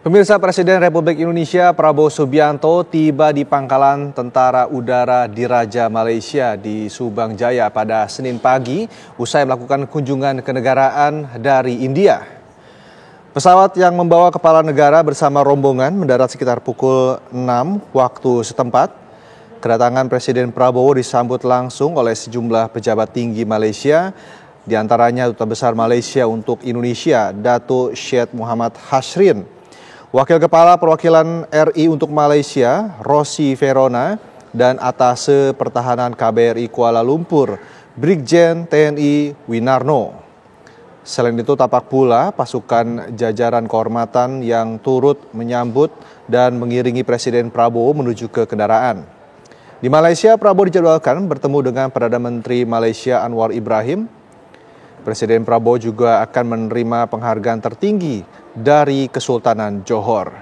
Pemirsa, Presiden Republik Indonesia Prabowo Subianto tiba di Pangkalan Tentara Udara Diraja Malaysia di Subang Jaya pada Senin pagi usai melakukan kunjungan kenegaraan dari India. Pesawat yang membawa kepala negara bersama rombongan mendarat sekitar pukul 6 waktu setempat. Kedatangan Presiden Prabowo disambut langsung oleh sejumlah pejabat tinggi Malaysia, di antaranya Duta Besar Malaysia untuk Indonesia, Datuk Syed Muhammad Hashrin. Wakil Kepala Perwakilan RI untuk Malaysia, Rossi Verona, dan Atase Pertahanan KBRI Kuala Lumpur, Brigjen TNI Winarno. Selain itu, tampak pula pasukan jajaran kehormatan yang turut menyambut dan mengiringi Presiden Prabowo menuju ke kendaraan. Di Malaysia, Prabowo dijadwalkan bertemu dengan Perdana Menteri Malaysia Anwar Ibrahim. Presiden Prabowo juga akan menerima penghargaan tertinggi dari Kesultanan Johor.